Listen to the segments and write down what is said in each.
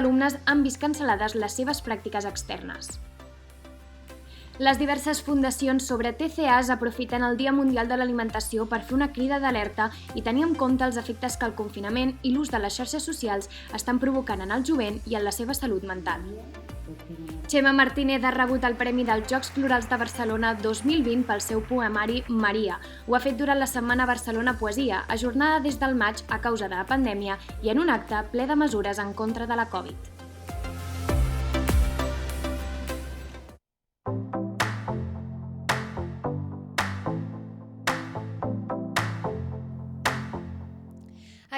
alumnes han vist cancel·lades les seves pràctiques externes. Les diverses fundacions sobre TCAs aprofiten el Dia Mundial de l'Alimentació per fer una crida d'alerta i tenir en compte els efectes que el confinament i l'ús de les xarxes socials estan provocant en el jovent i en la seva salut mental. Txema Martínez ha rebut el Premi dels Jocs Florals de Barcelona 2020 pel seu poemari Maria. Ho ha fet durant la Setmana Barcelona Poesia, ajornada des del maig a causa de la pandèmia i en un acte ple de mesures en contra de la Covid.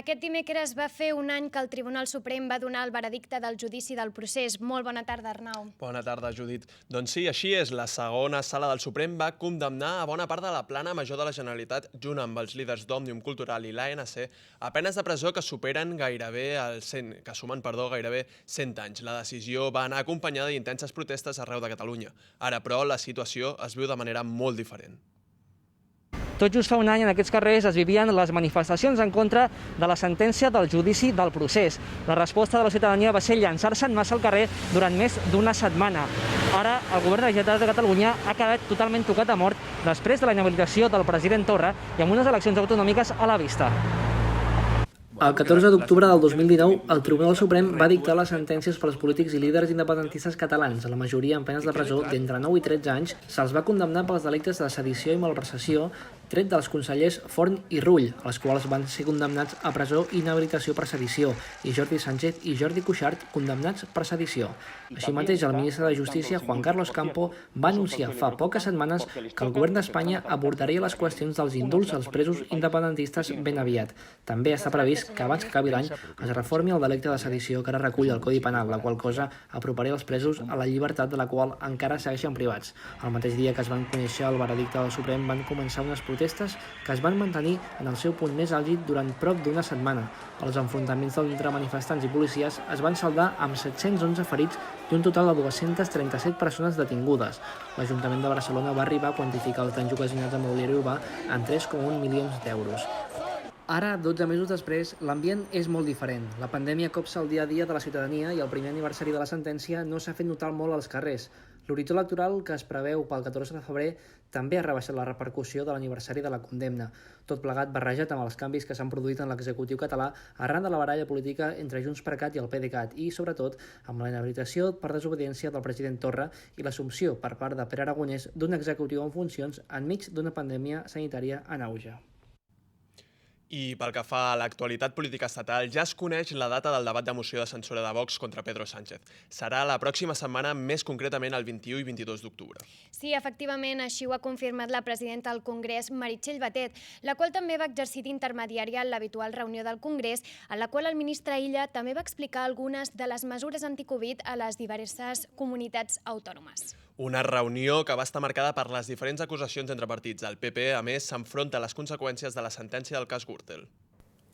Aquest dimecres va fer un any que el Tribunal Suprem va donar el veredicte del judici del procés. Molt bona tarda, Arnau. Bona tarda, Judit. Doncs sí, així és. La segona sala del Suprem va condemnar a bona part de la plana major de la Generalitat, junt amb els líders d'Òmnium Cultural i l'ANC, a penes de presó que sumen gairebé 100 anys. La decisió va anar acompanyada d'intenses protestes arreu de Catalunya. Ara, però, la situació es viu de manera molt diferent. Tot just fa un any en aquests carrers es vivien les manifestacions en contra de la sentència del judici del procés. La resposta de la ciutadania va ser llançar-se en massa al carrer durant més d'una setmana. Ara, el govern de la Generalitat de Catalunya ha quedat totalment tocat a mort després de la inhabilitació del president Torra i amb unes eleccions autonòmiques a la vista. El 14 d'octubre del 2019, el Tribunal Suprem va dictar les sentències per als polítics i líders independentistes catalans, la majoria amb penes de presó d'entre 9 i 13 anys, se'ls va condemnar pels delictes de sedició i malversació, tret dels consellers Forn i Rull, els quals van ser condemnats a presó i inhabilitació per sedició, i Jordi Sánchez i Jordi Cuixart condemnats per sedició. Així mateix, el ministre de Justícia, Juan Carlos Campo, va anunciar fa poques setmanes que el govern d'Espanya abordaria les qüestions dels indults als presos independentistes ben aviat. També està previst que abans que acabi l'any es reformi el delicte de sedició que ara recull el Codi Penal, la qual cosa aproparia els presos a la llibertat de la qual encara segueixen privats. El mateix dia que es van conèixer el veredicte del Suprem van començar unes protestes que es van mantenir en el seu punt més àlgid durant prop d'una setmana. Els enfrontaments entre manifestants i policies es van saldar amb 711 ferits i un total de 237 persones detingudes. L'Ajuntament de Barcelona va arribar a quantificar els danys ocasionats amb mobiliari urbà en 3,1 milions d'euros. Ara, 12 mesos després, l'ambient és molt diferent. La pandèmia copsa el dia a dia de la ciutadania i el primer aniversari de la sentència no s'ha fet notar molt als carrers. L'horitzó electoral que es preveu pel 14 de febrer també ha rebaixat la repercussió de l'aniversari de la condemna. Tot plegat barrejat amb els canvis que s'han produït en l'executiu català arran de la baralla política entre JxCat i el PDeCAT i, sobretot, amb la inhabilitació per desobediència del president Torra i l'assumpció per part de Pere Aragonès d'un executiu en funcions enmig d'una pandèmia sanitària en auge. I pel que fa a l'actualitat política estatal, ja es coneix la data del debat de moció de censura de Vox contra Pedro Sánchez. Serà la pròxima setmana, més concretament el 21 i 22 d'octubre. Sí, efectivament, així ho ha confirmat la presidenta del Congrés, Meritxell Batet, la qual també va exercir d'intermediària en l'habitual reunió del Congrés, en la qual el ministre Illa també va explicar algunes de les mesures anticovid a les diverses comunitats autònomes. Una reunió que va estar marcada per les diferents acusacions entre partits. El PP, a més, s'enfronta a les conseqüències de la sentència del cas Gürtel.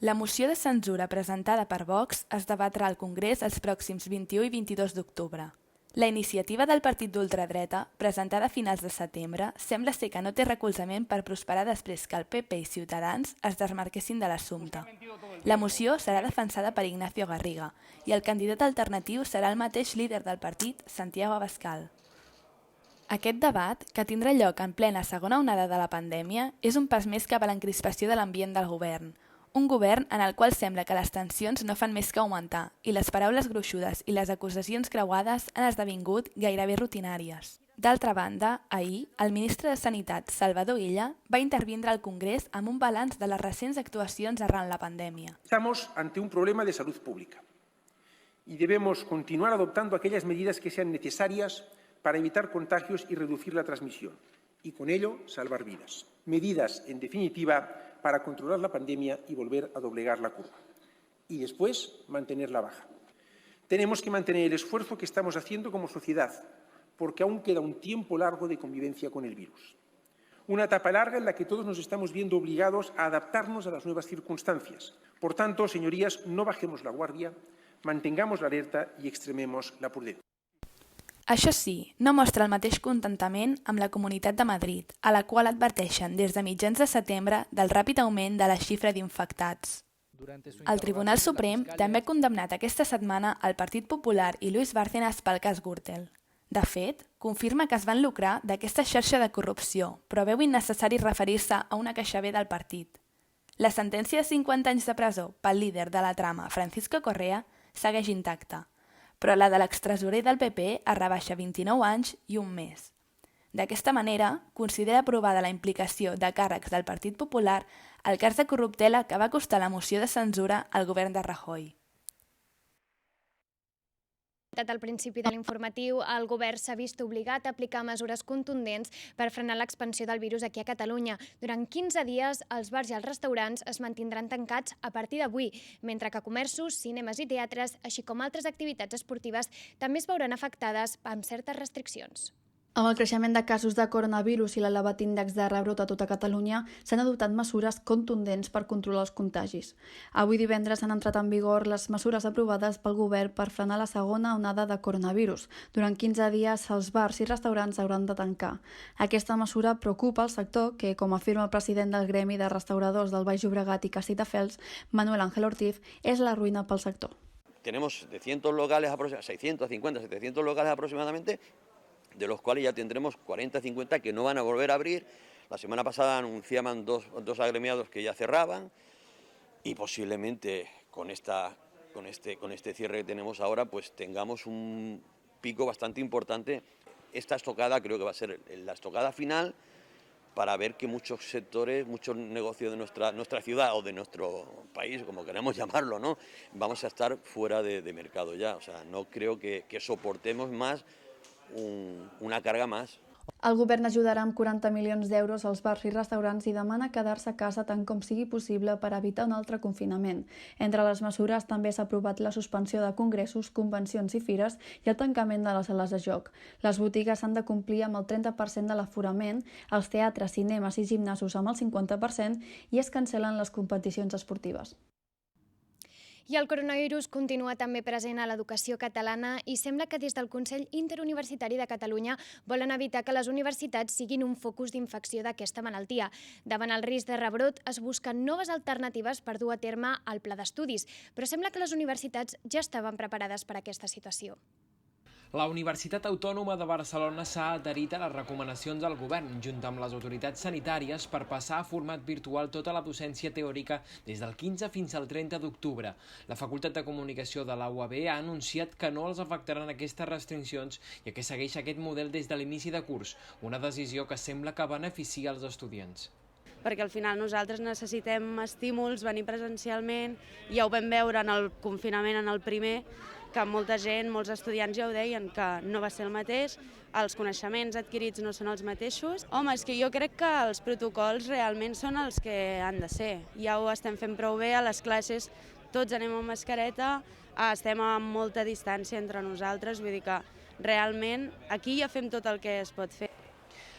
La moció de censura presentada per Vox es debatrà al Congrés els pròxims 21 i 22 d'octubre. La iniciativa del partit d'ultradreta, presentada a finals de setembre, sembla ser que no té recolzament per prosperar després que el PP i Ciutadans es desmarquessin de l'assumpte. La moció serà defensada per Ignacio Garriga i el candidat alternatiu serà el mateix líder del partit, Santiago Abascal. Aquest debat, que tindrà lloc en plena segona onada de la pandèmia, és un pas més cap a l'encrispació de l'ambient del govern. Un govern en el qual sembla que les tensions no fan més que augmentar i les paraules gruixudes i les acusacions creuades han esdevingut gairebé rutinàries. D'altra banda, ahir, el ministre de Sanitat, Salvador Illa, va intervindre al Congrés amb un balanç de les recents actuacions arran la pandèmia. Estamos ante un problema de salud pública y debemos continuar adoptando aquellas medidas que sean necesarias para evitar contagios y reducir la transmisión, y con ello salvar vidas. Medidas, en definitiva, para controlar la pandemia y volver a doblegar la curva. Y después, mantenerla baja. Tenemos que mantener el esfuerzo que estamos haciendo como sociedad, porque aún queda un tiempo largo de convivencia con el virus. Una etapa larga en la que todos nos estamos viendo obligados a adaptarnos a las nuevas circunstancias. Por tanto, señorías, no bajemos la guardia, mantengamos la alerta y extrememos la prudencia. Això sí, no mostra el mateix contentament amb la Comunitat de Madrid, a la qual adverteixen des de mitjans de setembre del ràpid augment de la xifra d'infectats. El Tribunal Suprem també ha condemnat aquesta setmana el Partit Popular i Luis Bárcenas pel cas Gürtel. De fet, confirma que es van lucrar d'aquesta xarxa de corrupció, però veu innecessari referir-se a una queixa B del partit. La sentència de 50 anys de presó pel líder de la trama, Francisco Correa, segueix intacta, però la de l'extresorer del PP es rebaixa 29 anys i un mes. D'aquesta manera, considera aprovada la implicació de càrrecs del Partit Popular al cas de corruptela que va costar la moció de censura al govern de Rajoy. Al principi de l'informatiu, el govern s'ha vist obligat a aplicar mesures contundents per frenar l'expansió del virus aquí a Catalunya. Durant 15 dies, els bars i els restaurants es mantindran tancats a partir d'avui, mentre que comerços, cinemes i teatres, així com altres activitats esportives, també es veuran afectades amb certes restriccions. Amb el creixement de casos de coronavirus i l'elevat índex de rebrot a tota Catalunya, s'han adoptat mesures contundents per controlar els contagis. Avui divendres han entrat en vigor les mesures aprovades pel govern per frenar la segona onada de coronavirus. Durant 15 dies, els bars i restaurants hauran de tancar. Aquesta mesura preocupa el sector que, com afirma el president del Gremi de Restauradors del Baix Llobregat i Castelldefels, Manuel Ángel Ortiz, és la ruïna pel sector. Tenemos 700 locales, 650, 700 locales aproximadamente, de los cuales ya tendremos 40, 50 que no van a volver a abrir. La semana pasada anunciaban dos agremiados que ya cerraban y posiblemente con este cierre que tenemos ahora pues tengamos un pico bastante importante. Esta estocada creo que va a ser la estocada final para ver que muchos sectores, muchos negocios de nuestra ciudad o de nuestro país, como queramos llamarlo, ¿no? Vamos a estar fuera de mercado ya. O sea, no creo que soportemos más una carga más. El govern ajudarà amb 40 milions d'euros als bars i restaurants i demana quedar-se a casa tant com sigui possible per evitar un altre confinament. Entre les mesures també s'ha aprovat la suspensió de congressos, convencions i fires i el tancament de les sales de joc. Les botigues han de complir amb el 30% de l'aforament, els teatres, cinemes i gimnasos amb el 50% i es cancel·len les competicions esportives. I el coronavirus continua també present a l'educació catalana i sembla que des del Consell Interuniversitari de Catalunya volen evitar que les universitats siguin un focus d'infecció d'aquesta malaltia. Davant el risc de rebrot es busquen noves alternatives per dur a terme el pla d'estudis, però sembla que les universitats ja estaven preparades per a aquesta situació. La Universitat Autònoma de Barcelona s'ha adherit a les recomanacions del govern, junt amb les autoritats sanitàries, per passar a format virtual tota la docència teòrica des del 15 fins al 30 d'octubre. La Facultat de Comunicació de la UAB ha anunciat que no els afectaran aquestes restriccions, ja que segueix aquest model des de l'inici de curs, una decisió que sembla que beneficia els estudiants. Perquè al final nosaltres necessitem estímuls, venir presencialment, ja ho vam veure en el confinament, en el primer, que molta gent, molts estudiants ja ho deien, que no va ser el mateix, els coneixements adquirits no són els mateixos. Home, és que jo crec que els protocols realment són els que han de ser. Ja ho estem fent prou bé a les classes, tots anem amb mascareta, estem a molta distància entre nosaltres, vull dir que realment aquí ja fem tot el que es pot fer.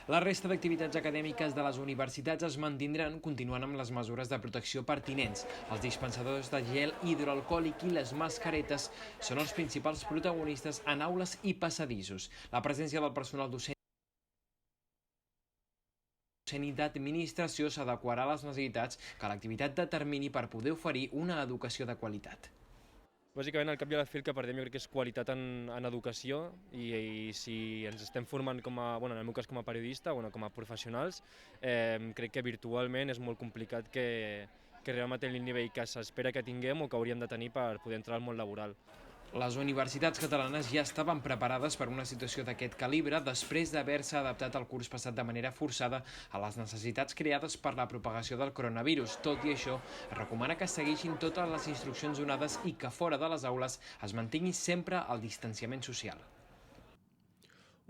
La resta d'activitats acadèmiques de les universitats es mantindran continuant amb les mesures de protecció pertinents. Els dispensadors de gel hidroalcohòlic i les mascaretes són els principals protagonistes en aules i passadissos. La presència del personal docent i d'administració s'adequarà a les necessitats que l'activitat determini per poder oferir una educació de qualitat. Bàsicament, al cap i a la fi el que perdem jo crec que és qualitat en educació i si ens estem formant en el meu cas com a periodista o com a professionals, crec que virtualment és molt complicat que realment el nivell que s'espera que tinguem o que hauríem de tenir per poder entrar al món laboral. Les universitats catalanes ja estaven preparades per una situació d'aquest calibre després d'haver-se adaptat al curs passat de manera forçada a les necessitats creades per la propagació del coronavirus. Tot i això, es recomana que segueixin totes les instruccions donades i que fora de les aules es mantingui sempre el distanciament social.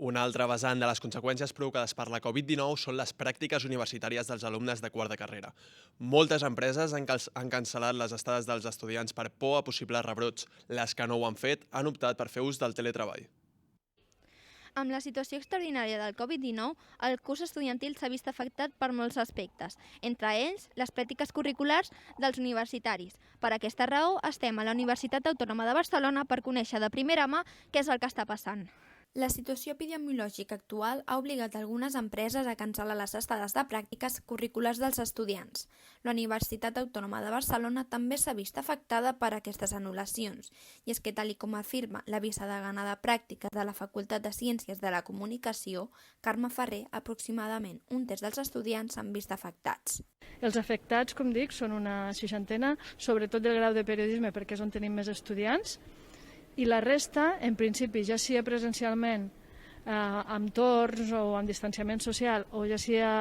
Una altra vessant de les conseqüències provocades per la Covid-19 són les pràctiques universitàries dels alumnes de quart de carrera. Moltes empreses han cancel·lat les estades dels estudiants per por a possibles rebrots. Les que no ho han fet han optat per fer ús del teletreball. Amb la situació extraordinària del Covid-19, el curs estudiantil s'ha vist afectat per molts aspectes, entre ells les pràctiques curriculars dels universitaris. Per aquesta raó, estem a la Universitat Autònoma de Barcelona per conèixer de primera mà què és el que està passant. La situació epidemiològica actual ha obligat algunes empreses a cancel·lar les estades de pràctiques curriculars dels estudiants. La Universitat Autònoma de Barcelona també s'ha vist afectada per aquestes anul·lacions, i és que, tal com afirma la vicedegana de pràctiques de la Facultat de Ciències de la Comunicació, Carme Ferrer, aproximadament un terç dels estudiants s'han vist afectats. Els afectats, com dic, són una 60, sobretot del grau de periodisme, perquè és on tenim més estudiants, i la resta, en principi, ja sia presencialment amb torns o amb distanciament social o ja sia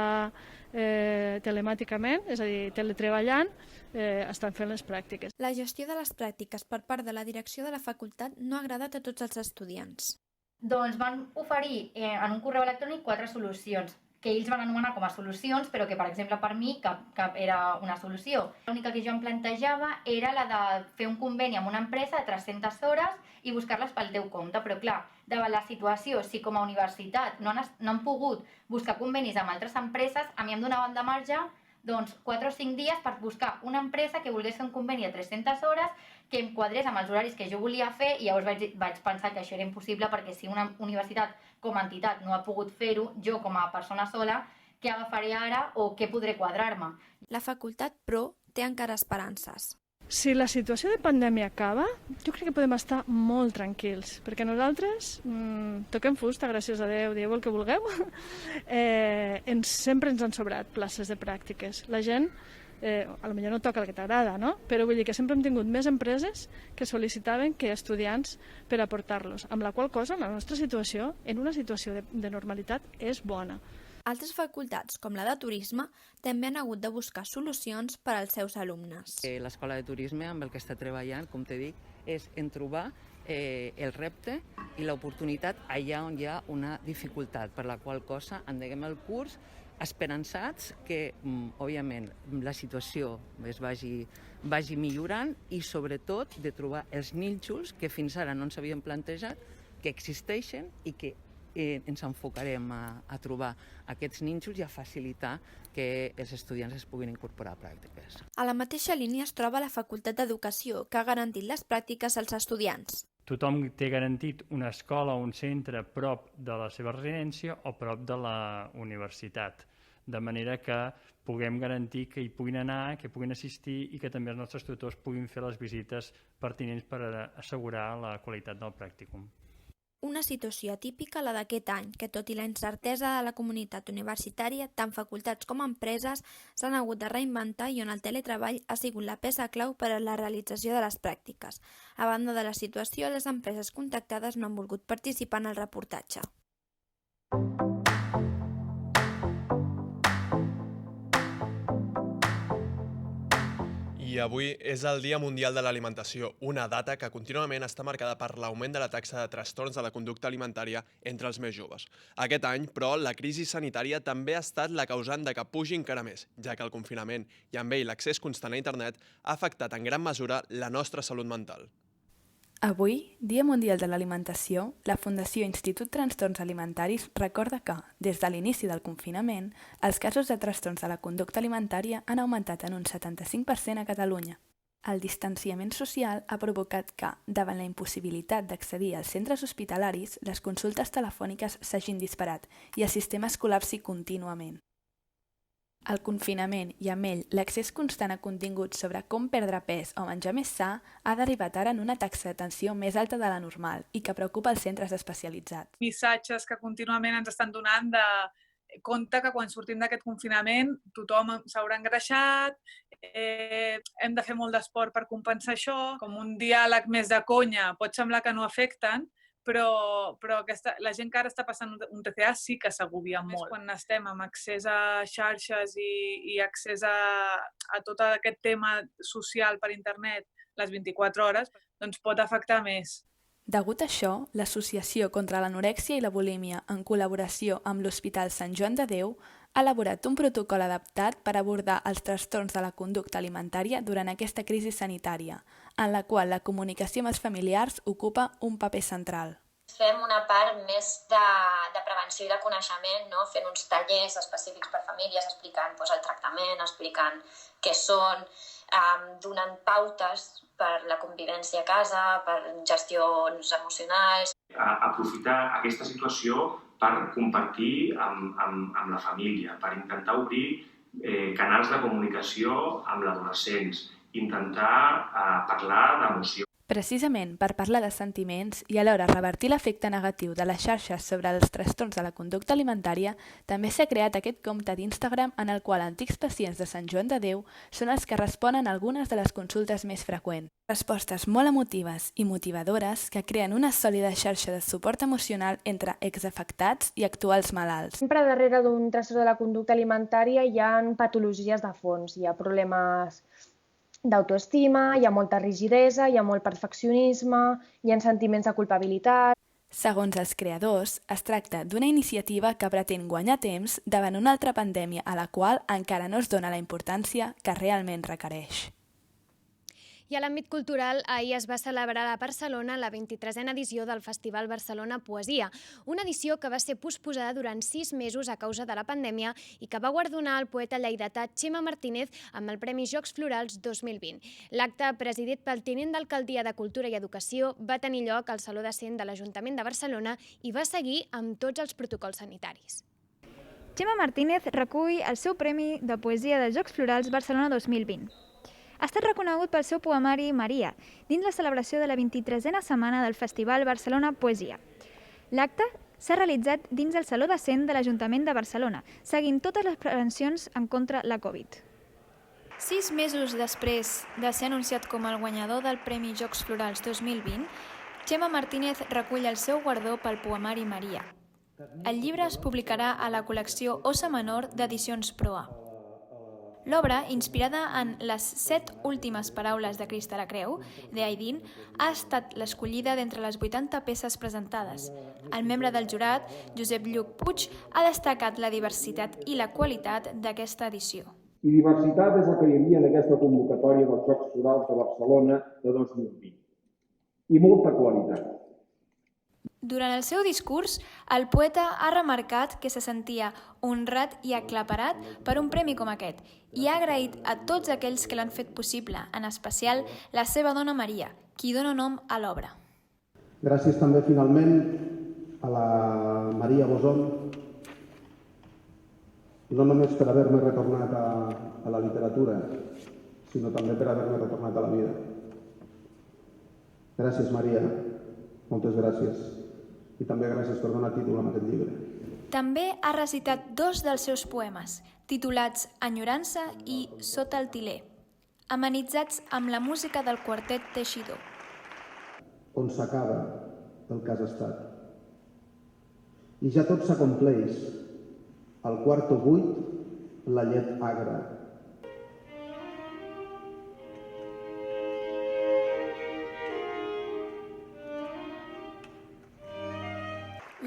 telemàticament, és a dir, teletreballant, estan fent les pràctiques. La gestió de les pràctiques per part de la direcció de la facultat no ha agradat a tots els estudiants. Doncs van oferir en un correu electrònic 4 solucions, que ells van anomenar com a solucions, però que, per exemple, per mi cap era una solució. L'única que jo em plantejava era la de fer un conveni amb una empresa de 300 hores i buscar-les pel teu compte, però clar, davant la situació, si com a universitat no han pogut buscar convenis amb altres empreses, a mi em donaven de marge 4 o 5 dies per buscar una empresa que volgués fer un conveni de 300 hores que em quadrés amb els horaris que jo volia fer, i llavors vaig pensar que això era impossible, perquè si una universitat com a entitat no ha pogut fer-ho, jo com a persona sola, què agafaré ara o què podré quadrar-me? La facultat, però, té encara esperances. Si la situació de pandèmia acaba, jo crec que podem estar molt tranquils, perquè nosaltres toquem fusta, gràcies a Déu, dieu el que vulgueu, sempre ens han sobrat places de pràctiques. La gent, potser no toca el que t'agrada, no? Però vull dir que sempre hem tingut més empreses que sol·licitaven que estudiants per aportar-los, amb la qual cosa la nostra situació, en una situació de normalitat, és bona. Altres facultats, com la de Turisme, també han hagut de buscar solucions per als seus alumnes. L'Escola de Turisme, amb el que està treballant, com t'he dit, és en trobar el repte i l'oportunitat allà on hi ha una dificultat, per la qual cosa endeguem el curs esperançats que, òbviament, la situació es vagi millorant i, sobretot, de trobar els nínxols que fins ara no ens havíem plantejat, que existeixen i que ens enfocarem a trobar aquests nínxols i a facilitar que els estudiants es puguin incorporar a pràctiques. A la mateixa línia es troba la Facultat d'Educació, que ha garantit les pràctiques als estudiants. Tothom té garantit una escola o un centre prop de la seva residència o prop de la universitat, de manera que puguem garantir que hi puguin anar, que puguin assistir i que també els nostres tutors puguin fer les visites pertinents per assegurar la qualitat del pràcticum. Una situació atípica la d'aquest any, que tot i la incertesa de la comunitat universitària, tant facultats com empreses s'han hagut de reinventar i on el teletreball ha sigut la peça clau per a la realització de les pràctiques. A banda de la situació, les empreses contactades no han volgut participar en el reportatge. I avui és el Dia Mundial de l'Alimentació, una data que contínuament està marcada per l'augment de la taxa de trastorns de la conducta alimentària entre els més joves. Aquest any, però, la crisi sanitària també ha estat la causant de que pugi encara més, ja que el confinament i amb ell l'accés constant a internet ha afectat en gran mesura la nostra salut mental. Avui, Dia Mundial de l'Alimentació, la Fundació Institut Trastorns Alimentaris recorda que, des de l'inici del confinament, els casos de trastorns de la conducta alimentària han augmentat en un 75% a Catalunya. El distanciament social ha provocat que, davant la impossibilitat d'accedir als centres hospitalaris, les consultes telefòniques s'hagin disparat i el sistema es col·lapsi contínuament. El confinament i amb ell l'accés constant a continguts sobre com perdre pes o menjar més sa ha derivat ara en una taxa d'atenció més alta de la normal i que preocupa els centres especialitzats. Missatges que contínuament ens estan donant de compte que quan sortim d'aquest confinament tothom s'haurà engreixat, hem de fer molt d'esport per compensar això, com un diàleg més de conya pot semblar que no afecten, però la gent que ara està passant un TCA sí que s'agobia molt. Quan estem amb accés a xarxes i accés a tot aquest tema social per internet les 24 hores, doncs pot afectar més. Degut a això, l'Associació contra l'Anorèxia i la Bulímia, en col·laboració amb l'Hospital Sant Joan de Déu, ha elaborat un protocol adaptat per abordar els trastorns de la conducta alimentària durant aquesta crisi sanitària, en la qual la comunicació amb els familiars ocupa un paper central. Fem una part més de prevenció i de coneixement, no? Fent uns tallers específics per famílies, explicant el tractament, explicant què són, donant pautes per la convivència a casa, per gestions emocionals. aprofitar aquesta situació per compartir amb la família, per intentar obrir canals de comunicació amb l'adolescents, intentar parlar d'emoció. Precisament per parlar de sentiments i alhora revertir l'efecte negatiu de les xarxes sobre els trastorns de la conducta alimentària, també s'ha creat aquest compte d'Instagram en el qual antics pacients de Sant Joan de Déu són els que responen a algunes de les consultes més freqüents. Respostes molt emotives i motivadores que creen una sòlida xarxa de suport emocional entre exafectats i actuals malalts. Sempre darrere d'un trastorn de la conducta alimentària hi ha patologies de fons, hi ha problemes d'autoestima, hi ha molta rigidesa, hi ha molt perfeccionisme, hi ha sentiments de culpabilitat. Segons els creadors, es tracta d'una iniciativa que pretén guanyar temps davant una altra pandèmia a la qual encara no es dona la importància que realment requereix. I a l'àmbit cultural, ahir es va celebrar a Barcelona la 23a edició del Festival Barcelona Poesia, una edició que va ser posposada durant 6 mesos a causa de la pandèmia i que va guardonar el poeta lleidatà Txema Martínez amb el Premi Jocs Florals 2020. L'acte, presidit pel tinent d'Alcaldia de Cultura i Educació, va tenir lloc al Saló de Cent de l'Ajuntament de Barcelona i va seguir amb tots els protocols sanitaris. Txema Martínez recull el seu Premi de Poesia de Jocs Florals Barcelona 2020. Ha estat reconegut pel seu poemari Maria, dins la celebració de la 23a setmana del Festival Barcelona Poesia. L'acte s'ha realitzat dins el Saló de Cent de l'Ajuntament de Barcelona, seguint totes les prevencions en contra la Covid. 6 mesos després de ser anunciat com el guanyador del Premi Jocs Florals 2020, Txema Martínez recull el seu guardó pel poemari Maria. El llibre es publicarà a la col·lecció Ossa Menor d'Edicions Proa. L'obra, inspirada en les 7 últimes paraules de Crist a la Creu, de Aydin, ha estat l'escollida d'entre les 80 peces presentades. El membre del jurat, Josep Lluc Puig, ha destacat la diversitat i la qualitat d'aquesta edició. I diversitat és el que hi havia en aquesta convocatòria dels Jocs Florals de Barcelona de 2020. I molta qualitat. Durant el seu discurs, el poeta ha remarcat que se sentia honrat i aclaparat per un premi com aquest i ha agraït a tots aquells que l'han fet possible, en especial la seva dona Maria, qui dona nom a l'obra. Gràcies també, finalment, a la Maria Bosón, no només per haver-me retornat a la literatura, sinó també per haver-me retornat a la vida. Gràcies, Maria. Moltes gràcies. I també gràcies per donar títol a aquest llibre. També ha recitat 2 dels seus poemes, titulats Enyorança i Sota el Tiler, amenitzats amb la música del quartet Teixidor. On s'acaba el que has estat. I ja tot s'acompleix. Al quarto buit, la llet agra.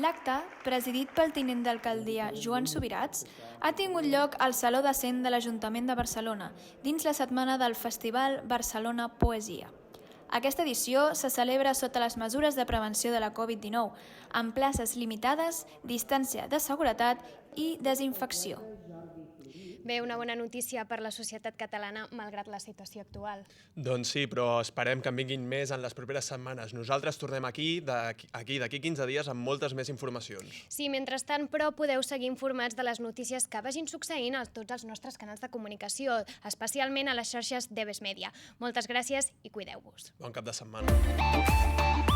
L'acte, presidit pel tinent d'alcaldia Joan Subirats, ha tingut lloc al Saló de Cent de l'Ajuntament de Barcelona, dins la setmana del Festival Barcelona Poesia. Aquesta edició se celebra sota les mesures de prevenció de la Covid-19, amb places limitades, distància de seguretat i desinfecció. Bé, una bona notícia per la societat catalana, malgrat la situació actual. Doncs sí, però esperem que en vinguin més en les properes setmanes. Nosaltres tornem aquí d'aquí 15 dies amb moltes més informacions. Sí, mentrestant, però, podeu seguir informats de les notícies que vagin succeint a tots els nostres canals de comunicació, especialment a les xarxes d'Eves Media. Moltes gràcies i cuideu-vos. Bon cap de setmana.